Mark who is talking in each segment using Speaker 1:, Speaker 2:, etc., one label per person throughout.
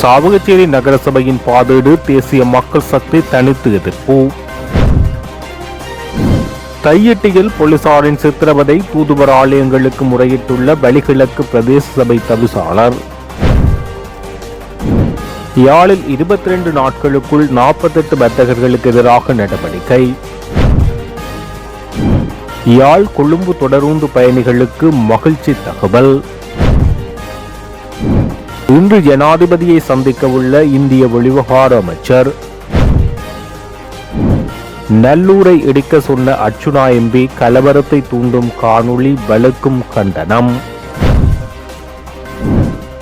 Speaker 1: சாவகச்சேரி நகரசபையின் பாதீடு தேசிய மக்கள் சக்தி தனித்து எதிர்ப்பு. தையிட்டியில் போலீசாரின் சித்திரவதை, தூதுவர் ஆலயங்களுக்கு முறையிட்டுள்ள வலிகிழக்கு பிரதேச சபை தவிசாளர். யாழில் 22 நாட்களுக்குள் 48 வர்த்தகர்களுக்கு எதிராக நடவடிக்கை. யாழ் கொழும்பு தொடரூந்து பயணிகளுக்கு மகிழ்ச்சி தகவல். இன்று ஜனாதிபதியை சந்திக்க உள்ள இந்திய வெளிவிவகார அமைச்சர். நல்லூரை இடிக்க சொன்ன அர்ச்சுனா எம்பி கலவரத்தை தூண்டும் காணொளி வலுக்கும் கண்டனம்.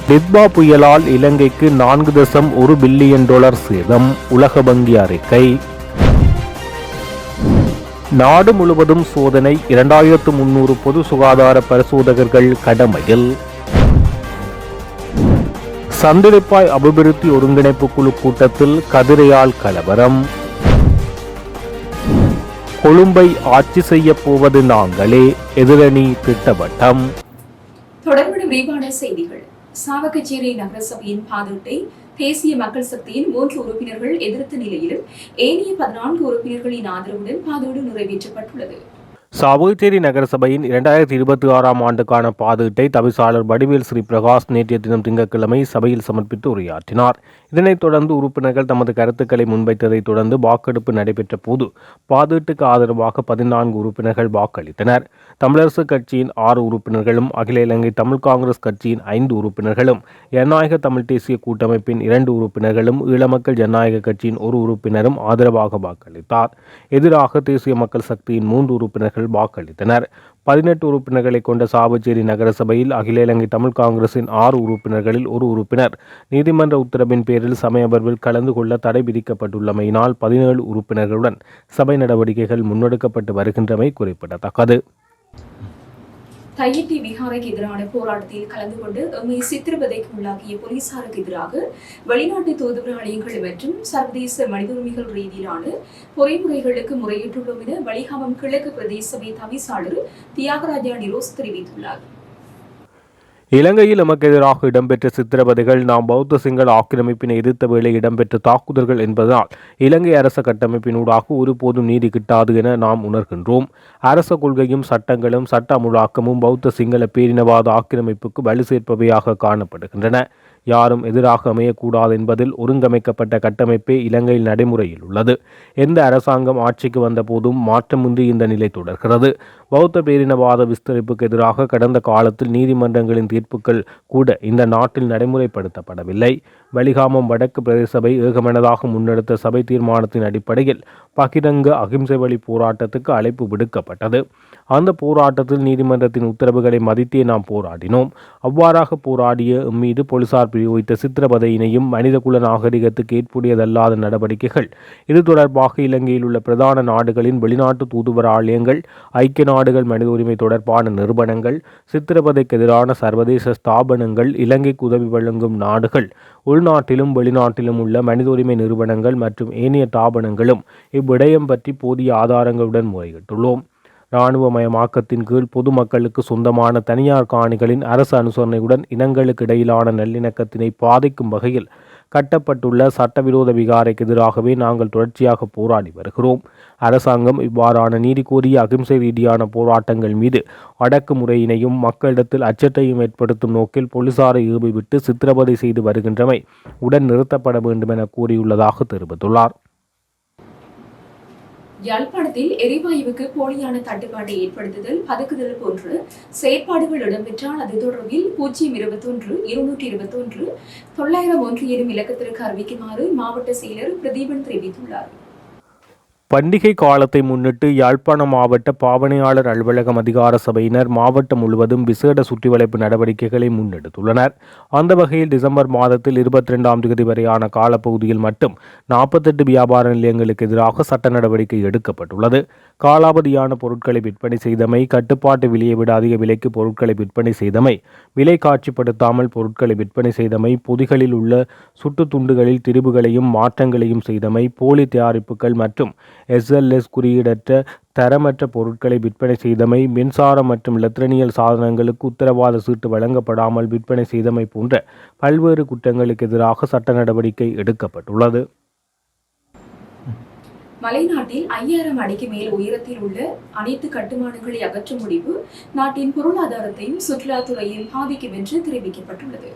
Speaker 1: டிட்பா புயலால் இலங்கைக்கு $4.1 பில்லியன் சேதம், உலக வங்கி அறிக்கை. நாடு முழுவதும் சோதனை, 2300 பொது சுகாதார பரிசோதகர்கள் கடமையில். சந்திரிப்பாய் அபிவிருத்தி ஒருங்கிணைப்பு குழு கூட்டத்தில் கதிரையால் கலவரம். கொழும்பை ஆட்சி செய்ய போவது நாங்களே, எதிரணி திட்டவட்டம்.
Speaker 2: தொடர்பு விரிவான செய்திகள். சாவகச்சேரி நகரசபையின் பாதீட்டை தேசிய மக்கள் சக்தியின் 3 உறுப்பினர்கள் எதிர்த்த நிலையிலும் ஏனைய 14 உறுப்பினர்களின் ஆதரவுடன் பாதீடு நிறைவேற்றப்பட்டுள்ளது.
Speaker 1: சாவகச்சேரி நகரசபையின் 2026 ஆண்டுக்கான பாதீட்டை தவிசாளர் வடிவேல் ஸ்ரீ பிரகாஷ் நேற்றைய தினம் திங்கட்கிழமை சபையில் சமர்ப்பித்து உரையாற்றினார். இதனைத் தொடர்ந்து உறுப்பினர்கள் தமது கருத்துக்களை முன்வைத்ததைத் தொடர்ந்து வாக்கெடுப்பு நடைபெற்ற போது பாதீட்டுக்கு ஆதரவாக 14 உறுப்பினர்கள் வாக்களித்தனர். தமிழரசுக் கட்சியின் 6 உறுப்பினர்களும், அகில இலங்கை தமிழ் காங்கிரஸ் கட்சியின் 5 உறுப்பினர்களும், ஜனநாயக தமிழ் தேசிய கூட்டமைப்பின் 2 உறுப்பினர்களும், ஈழமக்கள் ஜனநாயக கட்சியின் 1 உறுப்பினரும் ஆதரவாக வாக்களித்தார். எதிராக தேசிய மக்கள் சக்தியின் 3 உறுப்பினர்கள் வாக்களித்தனர். 18 உறுப்பினர்களை கொண்ட சாவகச்சேரி நகரசபையில் அகில இலங்கை தமிழ் காங்கிரசின் 6 உறுப்பினர்களில் 1 உறுப்பினர் நீதிமன்ற உத்தரவின் பேரில் சமயமர்வில் கலந்து கொள்ள தடை விதிக்கப்பட்டுள்ளமையினால் 17 உறுப்பினர்களுடன் சபை நடவடிக்கைகள் முன்னெடுக்கப்பட்டு வருகின்றமை குறிப்பிடத்தக்கது.
Speaker 2: தையிட்டி விகாரைக்கு எதிரான போராட்டத்தில் கலந்து கொண்டு எம்மை சித்திரவதைக்கு உள்ளாக்கிய போலீசாருக்கு எதிராக வெளிநாட்டு தூதுவர் ஆலயங்கள் மற்றும் சர்வதேச மனித உரிமைகள் ரீதியிலான பொறிமுறைகளுக்கு முறையிட்டுள்ளோம் என வலிகாமம் கிழக்கு பிரதேச சபை தவிசாளர் தியாகராஜா நிரோஸ் தெரிவித்துள்ளார்.
Speaker 1: இலங்கையில் எமக்கு எதிராக இடம்பெற்ற சித்திரவதைகள் நாம் பௌத்த சிங்கள ஆக்கிரமிப்பினை எதிர்த்த வேளை இடம்பெற்ற தாக்குதல்கள் என்பதனால் இலங்கை அரச கட்டமைப்பினூடாக ஒருபோதும் நீதி கிட்டாது என நாம் உணர்கின்றோம். அரச கொள்கையும் சட்டங்களும் சட்ட அமுலாக்கமும் பௌத்த சிங்கள பேரினவாத ஆக்கிரமிப்புக்கு வலு சேர்ப்பவையாக காணப்படுகின்றன. யாரும் எதிராக அமையக்கூடாது என்பதில் ஒருங்கமைக்கப்பட்ட கட்டமைப்பே இலங்கையில் நடைமுறையில் உள்ளது. எந்த அரசாங்கம் ஆட்சிக்கு வந்த போதும் மாற்றமின்றி இந்த நிலை தொடர்கிறது. பௌத்த பேரினவாத விஸ்தரிப்புக்கு எதிராக கடந்த காலத்தில் நீதிமன்றங்களின் தீர்ப்புகள் கூட இந்த நாட்டில் நடைமுறைப்படுத்தப்படவில்லை. வலிகாமம் வடக்கு பிரதேச சபை ஏகமனதாக முன்னெடுத்த சபை தீர்மானத்தின் அடிப்படையில் பகிரங்க அகிம்சை வழி போராட்டத்துக்கு அழைப்பு விடுக்கப்பட்டது. அந்த போராட்டத்தில் நீதிமன்றத்தின் உத்தரவுகளை மதித்தே நாம் போராடினோம். அவ்வாறாக போராடிய மீது போலீசார் பிரயோகித்த சித்திரவதையினையும் மனிதகுல நாகரிகத்துக்கு ஏற்புடையதல்லாத நடவடிக்கைகள், இது தொடர்பாக இலங்கையில் உள்ள பிரதான நாடுகளின் வெளிநாட்டு தூதுவர் ஆலயங்கள், ஐக்கிய நாடுகள் மனித உரிமை தொடர்பான நிறுவனங்கள், சித்திரவதைக்கு எதிரான சர்வதேச ஸ்தாபனங்கள், இலங்கைக்கு உதவி வழங்கும் நாடுகள், உள்நாட்டிலும் வெளிநாட்டிலும் உள்ள மனித உரிமை நிறுவனங்கள் மற்றும் ஏனைய தாபனங்களும் இவ்விடயம் பற்றி போதிய ஆதாரங்களுடன் முறையிட்டுள்ளோம். இராணுவமயமாக்கத்தின் கீழ் பொதுமக்களுக்கு சொந்தமான தனியார் காணிகளின் அரசு அனுசரணையுடன் இனங்களுக்கு இடையிலான நல்லிணக்கத்தினை பாதிக்கும் வகையில் கட்டப்பட்டுள்ள சட்டவிரோத விகாரைக்கு எதிராகவே நாங்கள் தொடர்ச்சியாக போராடி வருகிறோம். அரசாங்கம் இவ்வாறான நீதி கோரிய அகிம்சை ரீதியான போராட்டங்கள் மீது அடக்குமுறையினையும் மக்களிடத்தில் அச்சத்தையும் ஏற்படுத்தும் நோக்கில் போலீசாரை ஏவிவிட்டு சித்திரவதை செய்து வருகின்றமை உடன் நிறுத்தப்பட வேண்டும் என கூறியுள்ளதாக தெரிவித்துள்ளார்.
Speaker 2: யாழ்ப்பாணத்தில் எரிவாயுவுக்கு போலியான தட்டுப்பாட்டை ஏற்படுத்துதல், பதுக்குதல் போன்ற செயற்பாடுகள் இடம்பெற்றால் அது தொடர்பில் 021-221-900 எனும் இலக்கத்திற்கு அறிவிக்குமாறு மாவட்ட செயலர் பிரதீபன் தெரிவித்துள்ளார்.
Speaker 1: பண்டிகை காலத்தை முன்னிட்டு யாழ்ப்பாண மாவட்ட பாவனையாளர் அலுவலகம் அதிகார சபையினர் மாவட்டம் முழுவதும் விசேட சுற்றிவளைப்பு நடவடிக்கைகளை முன்னெடுத்துள்ளனர். அந்த வகையில் டிசம்பர் மாதத்தில் 22ஆம் தேதி வரையான காலப்பகுதியில் மட்டும் 48 வியாபார நிலையங்களுக்கு எதிராக சட்ட நடவடிக்கை எடுக்கப்பட்டுள்ளது. காலாவதியான பொருட்களை விற்பனை செய்தமை, கட்டுப்பாட்டு விலையை விட அதிக விலைக்கு பொருட்களை விற்பனை செய்தமை, விலை காட்சிப்படுத்தாமல் பொருட்களை விற்பனை செய்தமை, பொதிகளில் உள்ள சுட்டு துண்டுகளில் திரிபுகளையும் மாற்றங்களையும் செய்தமை, போலி தயாரிப்புகள் மற்றும் SLS குறியீடற்ற தரமற்ற பொருட்களை விற்பனை செய்தமை, மின்சாரம் மற்றும் இலத்திரனியல் சாதனங்களுக்கு உத்தரவாத சீட்டு வழங்கப்படாமல் விற்பனை செய்தமை போன்ற பல்வேறு குற்றங்களுக்கு எதிராக சட்ட நடவடிக்கை எடுக்கப்பட்டுள்ளது.
Speaker 2: மலைநாட்டில் 5000 அடிக்கு மேல் உயரத்தில் உள்ள அனைத்து கட்டுமானங்களை அகற்றும் முடிவு நாட்டின் பொருளாதாரத்தையும் சுற்றுலாத்துறையையும் பாதிக்கும் என்று தெரிவிக்கப்பட்டுள்ளது.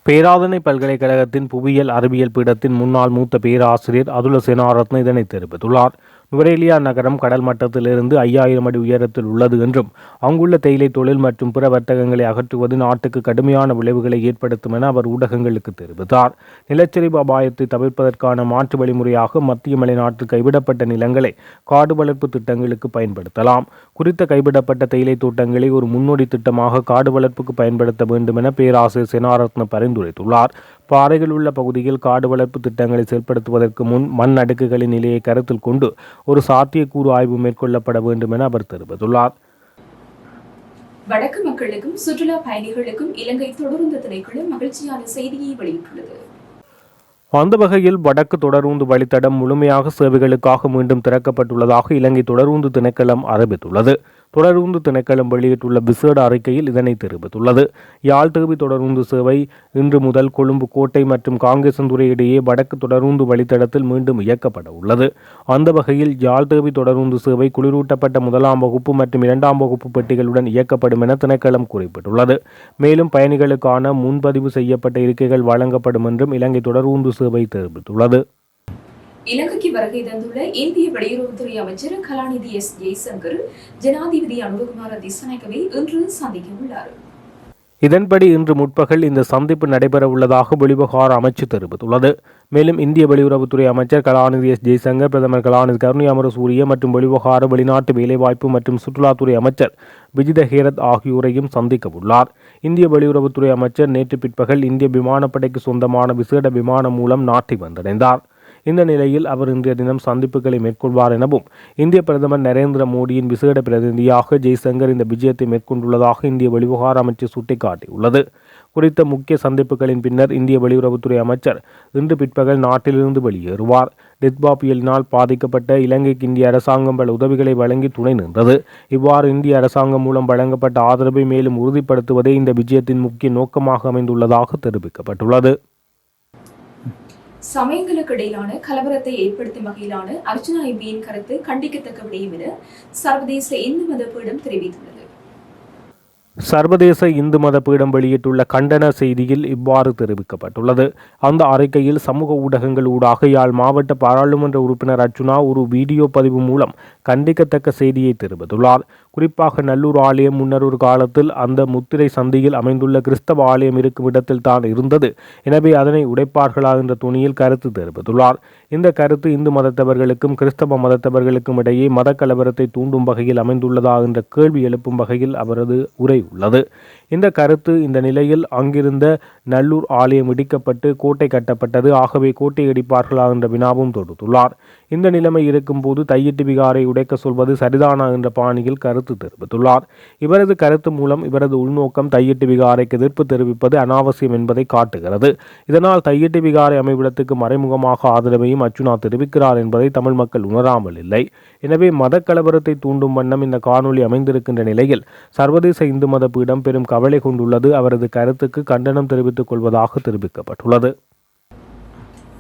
Speaker 1: பேராதனை பல்கலைக்கழகத்தின் புவியியல் அறிவியல் பீடத்தின் முன்னாள் மூத்த பேராசிரியர் அதுல சேனாரத்ன இதனை தெரிவித்துள்ளார். நுவரேலியா நகரம் கடல் மட்டத்திலிருந்து 5000 அடி உயரத்தில் உள்ளது என்றும் அங்குள்ள தேயிலை தொழில் மற்றும் பிற வர்த்தகங்களை அகற்றுவது நாட்டுக்கு கடுமையான விளைவுகளை ஏற்படுத்தும் என அவர் ஊடகங்களுக்கு தெரிவித்தார். நிலச்சரிவு அபாயத்தை தவிர்ப்பதற்கான மாற்று வழிமுறையாக மத்திய மலைநாட்டில் கைவிடப்பட்ட நிலங்களை காடு வளர்ப்பு திட்டங்களுக்கு பயன்படுத்தலாம். குறித்த கைவிடப்பட்ட தேயிலை தோட்டங்களை ஒரு முன்னோடி திட்டமாக காடு வளர்ப்புக்கு பயன்படுத்த வேண்டும் என பேராசிரியர் சேனாரத்ன பரிந்துரைத்துள்ளார். பாறைகள் உள்ள பகுதியில் காடு வளர்ப்பு திட்டங்களை செயல்படுத்துவதற்கு முன் மண் அடுக்குகளின் நிலையை கருத்தில் கொண்டு ஒரு சாத்தியக்கூறு ஆய்வு மேற்கொள்ளப்பட வேண்டும் என அவர் தெரிவித்துள்ளார்.
Speaker 2: வடக்கு மக்களுக்கும் சுற்றுலா பயணிகளுக்கும் இலங்கை தொடருந்து திணைக்களம் மகிழ்ச்சியான செய்தியை வெளியிட்டுள்ளது.
Speaker 1: அந்த வகையில் வடக்கு தொடருந்து வழித்தடம் முழுமையாக சேவைகளுக்காக மீண்டும் திறக்கப்பட்டுள்ளதாக இலங்கை தொடருந்து திணைக்களம் அறிவித்துள்ளது. தொடருந்து திணைக்களம் வெளியிட்டுள்ள விசேட அறிக்கையில் இதனை தெரிவித்துள்ளது. யாழ்தேவி தொடருந்து சேவை இன்று முதல் கொழும்பு கோட்டை மற்றும் காங்கேசன்துறை இடையே வடக்கு தொடருந்து வழித்தடத்தில் மீண்டும் இயக்கப்பட உள்ளது. அந்த வகையில் யாழ்தேவி தொடருந்து சேவை குளிரூட்டப்பட்ட 1ஆம் வகுப்பு மற்றும் 2ஆம் வகுப்பு பெட்டிகளுடன் இயக்கப்படும் என திணைக்களம் குறிப்பிட்டுள்ளது. மேலும் பயணிகளுக்கான முன்பதிவு செய்யப்பட்ட இருக்கைகள் வழங்கப்படும் என்றும் இலங்கை தொடருந்து சேவை தெரிவித்துள்ளது.
Speaker 2: இலங்கைக்கு வருகை தந்துள்ள இந்திய வெளியுறவுத்துறை அமைச்சர் கலாநிதி எஸ். ஜெய்சங்கர் ஜனாதிபதி அனுரகுமார திசாநாயக்கவை இன்று சந்திக்க உள்ளார்.
Speaker 1: இதன்படி இன்று முற்பகல் இந்த சந்திப்பு நடைபெற உள்ளதாக வெளிவிவகார அமைச்சு தெரிவித்துள்ளது. மேலும் இந்திய வெளியுறவுத்துறை அமைச்சர் கலாநிதி எஸ். ஜெய்சங்கர், பிரதமர் கலாநிதி கருணை அமரசூரிய மற்றும் வெளிவிவகார வெளிநாட்டு வேலைவாய்ப்பு மற்றும் சுற்றுலாத்துறை அமைச்சர் விஜித ஹேரத் ஆகியோரையும் சந்திக்க உள்ளார். இந்திய வெளியுறவுத்துறை அமைச்சர் நேற்று பிற்பகல் இந்திய விமானப்படைக்கு சொந்தமான விசேட விமானம் மூலம் நாட்டை வந்தடைந்தார். இந்த நிலையில் அவர் இன்றைய தினம் சந்திப்புகளை மேற்கொள்வார் எனவும் இந்திய பிரதமர் நரேந்திர மோடியின் விசேட பிரதிநிதியாக ஜெய்சங்கர் இந்த விஜயத்தை மேற்கொண்டுள்ளதாக இந்திய வெளிவிவகார அமைச்சு சுட்டிக்காட்டியுள்ளது. குறித்த முக்கிய சந்திப்புகளின் பின்னர் இந்திய வெளியுறவுத்துறை அமைச்சர் இன்று பிற்பகல் நாட்டிலிருந்து வெளியேறுவார். டித்பா புயலினால் பாதிக்கப்பட்ட இலங்கைக்கு இந்திய அரசாங்கம் பல உதவிகளை வழங்கி துணை நின்றது. இவ்வாறு இந்திய அரசாங்கம் மூலம் வழங்கப்பட்ட ஆதரவை மேலும் உறுதிப்படுத்துவதே இந்த விஜயத்தின் முக்கிய நோக்கமாக அமைந்துள்ளதாக தெரிவிக்கப்பட்டுள்ளது.
Speaker 2: சமயங்களுக்கு இடையிலான கலவரத்தை ஏற்படுத்தும் வகையிலான அர்ச்சனா எம்பியின் கருத்து கண்டிக்கத்தக்க விடயம் என சர்வதேச இந்து மத பீடம் தெரிவித்துள்ளது.
Speaker 1: சர்வதேச இந்து மத பீடம் வெளியிட்டுள்ள கண்டன செய்தியில் இவ்வாறு தெரிவிக்கப்பட்டுள்ளது. அந்த அறிக்கையில் சமூக ஊடகங்கள் ஊடாக யாழ் மாவட்ட பாராளுமன்ற உறுப்பினர் அர்ச்சுனா ஒரு வீடியோ பதிவு மூலம் கண்டிக்கத்தக்க செய்தியை தெரிவித்துள்ளார். குறிப்பாக நல்லூர் ஆலயம் முன்னர் ஒரு காலத்தில் அந்த முத்திரை சந்தியில் அமைந்துள்ள கிறிஸ்தவ ஆலயம் இருக்கும் இடத்தில் தான் இருந்தது. எனவே அதனை உடைப்பார்களா என்ற துணியில் கருத்து தெரிவித்துள்ளார். இந்த கருத்து இந்து மதத்தவர்களுக்கும் கிறிஸ்தவ மதத்தவர்களுக்கும் இடையே மத கலவரத்தை தூண்டும் வகையில் அமைந்துள்ளதா என்ற கேள்வி எழுப்பும் வகையில் அவரது உரை உள்ளது. இந்த கருத்து இந்த நிலையில் அங்கிருந்த நல்லூர் ஆலயம் இடிக்கப்பட்டு கோட்டை கட்டப்பட்டது. ஆகவே கோட்டை இடிப்பார்களா என்ற வினாவும் தொடுத்துள்ளார். இந்த நிலைமை இருக்கும் போது தையிட்டு விகாரை உடைக்க சொல்வது சரிதானா என்ற பாணியில் கருத்து தெரிவித்துள்ளார். இவரது கருத்து மூலம் இவரது உள்நோக்கம் தையிட்டு விகாரைக்கு எதிர்ப்பு தெரிவிப்பது அனாவசியம் என்பதை காட்டுகிறது. இதனால் தையிட்டு விகாரை அமைவிடத்துக்கு மறைமுகமாக ஆதரவையும் அர்ச்சுனா தெரிவிக்கிறார் என்பதை தமிழ் மக்கள் உணராமல் இல்லை. எனவே மத கலவரத்தை தூண்டும் வண்ணம் இந்த காணொலி அமைந்திருக்கின்ற நிலையில் சர்வதேச இந்து மத பீடம் பெரும் கவலை கொண்டுள்ளது. அவரது கருத்துக்கு கண்டனம் தெரிவித்துக் கொள்வதாக தெரிவிக்கப்பட்டுள்ளது.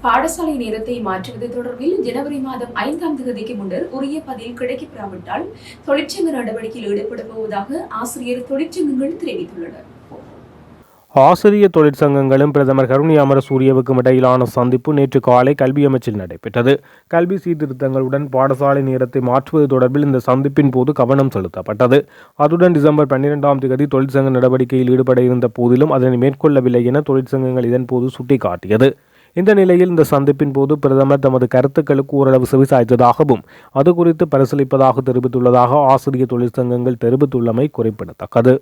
Speaker 2: பாடசாலை நேரத்தை மாற்றுவது தொடர்பில் ஜனவரி மாதம் 5ஆம் தேதிக்கு முன்னர் உரிய பதில் கிடைக்கப்பெறாவிட்டால் தொழிற்சங்க நடவடிக்கையில் ஈடுபட போவதாக ஆசிரியர் தொழிற்சங்கங்கள் தெரிவித்துள்ளனர்.
Speaker 1: ஆசிரிய தொழிற்சங்கங்களும் பிரதமர் கருணை அமரசூரியவுக்கும் இடையிலான சந்திப்பு நேற்று காலை கல்வி அமைச்சில் நடைபெற்றது. கல்வி சீர்திருத்தங்களுடன் பாடசாலை நேரத்தை மாற்றுவது தொடர்பில் இந்த சந்திப்பின் போது கவனம் செலுத்தப்பட்டது. அதுடன் டிசம்பர் 12ஆம் தேதி தொழிற்சங்க நடவடிக்கையில் ஈடுபட இருந்த போதிலும் அதனை மேற்கொள்ளவில்லை என தொழிற்சங்கங்கள் இதன்போது சுட்டிக்காட்டியது. இந்த நிலையில் இந்த சந்திப்பின் போது பிரதமர் தமது கருத்துக்களுக்கு ஓரளவு செவிசாய்த்ததாகவும் அது குறித்து பரிசீலிப்பதாக தெரிவித்துள்ளதாக ஆசிரிய தொழிற்சங்கங்கள் தெரிவித்துள்ளமை குறிப்பிடத்தக்கது.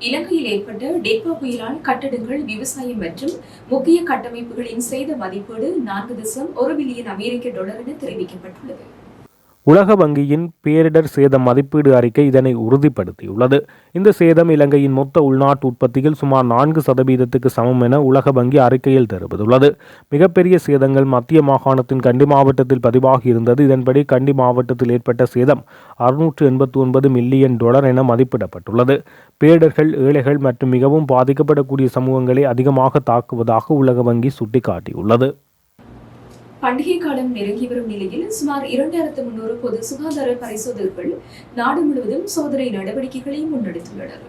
Speaker 2: இலங்கையில் ஏற்பட்ட டேப்பா புயலால் கட்டடங்கள், விவசாயம் மற்றும் முக்கிய கட்டமைப்புகளின் சேத மதிப்பீடு $4.1 பில்லியன் என தெரிவிக்கப்பட்டுள்ளது.
Speaker 1: உலக வங்கியின் பேரிடர் சேத மதிப்பீடு அறிக்கை இதனை உறுதிப்படுத்தியுள்ளது. இந்த சேதம் இலங்கையின் மொத்த உள்நாட்டு உற்பத்தியில் சுமார் 4% சமம் என உலக வங்கி அறிக்கையில் தெரிவித்துள்ளது. மிகப்பெரிய சேதங்கள் மத்திய மாகாணத்தின் கண்டி மாவட்டத்தில் பதிவாகியிருந்தது. இதன்படி கண்டி மாவட்டத்தில் ஏற்பட்ட சேதம் $689 மில்லியன் என மதிப்பிடப்பட்டுள்ளது. பேரிடர்கள் ஏழைகள் மற்றும் மிகவும் பாதிக்கப்படக்கூடிய சமூகங்களை அதிகமாக தாக்குவதாக உலக வங்கி சுட்டிக்காட்டியுள்ளது.
Speaker 2: பண்டிகை காலம் நெருங்கி வரும் நிலையில் சுமார் 2300 பொது சுகாதார பரிசோதகர்கள் நாடு முழுவதும் சோதனை நடவடிக்கைகளை முன்னெடுத்துள்ளனர்.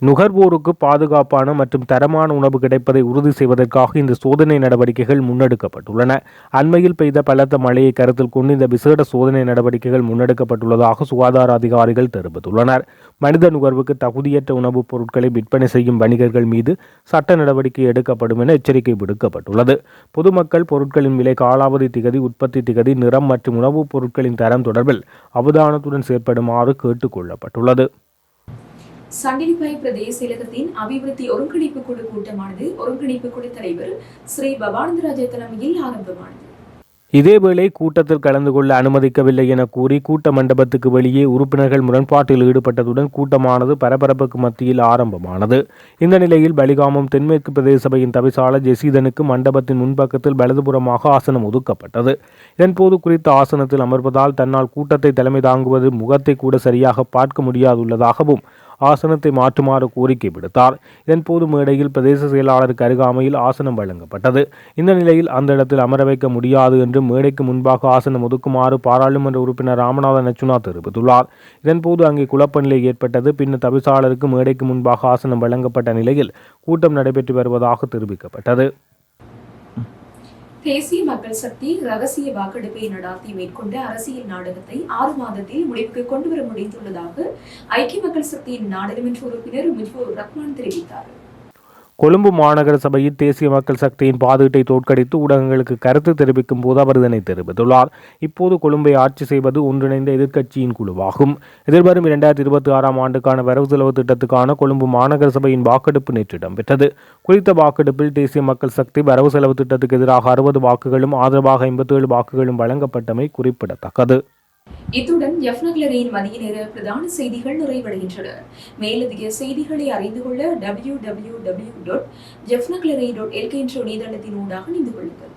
Speaker 1: நுகர்வோருக்கு பாதுகாப்பான மற்றும் தரமான உணவு கிடைப்பதை உறுதி செய்வதற்காக இந்த சோதனை நடவடிக்கைகள் முன்னெடுக்கப்பட்டுள்ளன. அண்மையில் பெய்த பலத்த மழையை கருத்தில் கொண்டு இந்த விசேட சோதனை நடவடிக்கைகள் முன்னெடுக்கப்பட்டுள்ளதாக சுகாதார அதிகாரிகள் தெரிவித்துள்ளனர். மனித நுகர்வுக்கு தகுதியற்ற உணவுப் பொருட்களை விற்பனை செய்யும் வணிகர்கள் மீது சட்ட நடவடிக்கை எடுக்கப்படும் என எச்சரிக்கை விடுக்கப்பட்டுள்ளது. பொதுமக்கள் பொருட்களின் விலை, காலாவதி திகதி, உற்பத்தி திகதி, நிறம் மற்றும் உணவுப் பொருட்களின் தரம் தொடர்பில் அவதானத்துடன் செயற்படுமாறு கேட்டுக் கொள்ளப்பட்டுள்ளது.
Speaker 2: சண்டிலிப்பாய் பிரதேச செயலகத்தின் அபிவிருத்தி ஒருங்கிணைப்பு குழு கூட்டமானது ஒருங்கிணைப்பு குழு தலைவர் ஸ்ரீ பவானந்தராஜ தலைமையில் ஆரம்பமானது.
Speaker 1: இதேவேளை கூட்டத்தில் கலந்து கொள்ள அனுமதிக்கவில்லை என கூறி கூட்ட மண்டபத்துக்கு வெளியே உறுப்பினர்கள் முரண்பாட்டில் ஈடுபட்டதுடன் கூட்டமானது பரபரப்புக்கு மத்தியில் ஆரம்பமானது. இந்த நிலையில் பலிகாமம் தென்மேற்கு பிரதேச சபையின் தவிசாளர் ஜெசீதனுக்கு மண்டபத்தின் முன்பக்கத்தில் வலதுபுறமாக ஆசனம் ஒதுக்கப்பட்டது. இதன்போது குறித்த ஆசனத்தில் அமர்வதால் தன்னால் கூட்டத்தை தலைமை தாங்குவது முகத்தை கூட சரியாக பார்க்க முடியாதுள்ளதாகவும் ஆசனத்தை மாற்றுமாறு கோரிக்கை விடுத்தார். இதன்போது மேடையில் பிரதேச செயலாளருக்கு அருகாமையில் ஆசனம் வழங்கப்பட்டது. இந்த நிலையில் அந்த இடத்தில் அமர வைக்க முடியாது என்று மேடைக்கு முன்பாக ஆசனம் ஒதுக்குமாறு பாராளுமன்ற உறுப்பினர் ராமநாதன் நச்சுனா தெரிவித்துள்ளார். இதன்போது அங்கே குழப்ப நிலை ஏற்பட்டது. பின்னர் தவிசாளருக்கு மேடைக்கு முன்பாக ஆசனம் வழங்கப்பட்ட நிலையில் கூட்டம் நடைபெற்று வருவதாக தெரிவிக்கப்பட்டது.
Speaker 2: தேசிய மக்கள் சக்தி ரகசிய வாக்கெடுப்பை நடாத்தி மேற்கொண்ட அரசியல் நாடகத்தை 6 மாதத்தில் முடிவுக்கு கொண்டுவர முடிந்துள்ளதாக ஐக்கிய மக்கள் சக்தியின் நாடாளுமன்ற உறுப்பினர் முஜிபுர் ரஹ்மான் தெரிவித்தார்.
Speaker 1: கொழும்பு மாநகர சபையில் தேசிய மக்கள் சக்தியின் பாதீட்டை தோற்கடித்து ஊடகங்களுக்கு கருத்து தெரிவிக்கும் போது அவர் இதனை தெரிவித்துள்ளார். இப்போது கொழும்பை ஆட்சி செய்வது ஒன்றிணைந்த எதிர்க்கட்சியின் குழுவாகும். எதிர்வரும் 2026 ஆண்டுக்கான வரவு செலவு திட்டத்துக்கான கொழும்பு மாநகர சபையின் வாக்கெடுப்பு நேற்று இடம்பெற்றது. குறித்த வாக்கெடுப்பில் தேசிய மக்கள் சக்தி வரவு செலவு திட்டத்துக்கு எதிராக 60 வாக்குகளும் ஆதரவாக 57 வாக்குகளும் வழங்கப்பட்டமை குறிப்பிடத்தக்கது.
Speaker 2: இத்துடன் ஜெஃப்னக்லரியின் மதிய நேர பிரதான செய்திகள் நிறைவடைகின்றன. மேலதிக செய்திகளை அறிந்து கொள்ள www.jeffnaglary.lk என்ற இணையதளத்தின் ஊடாக இணைந்து கொள்ளுங்கள்.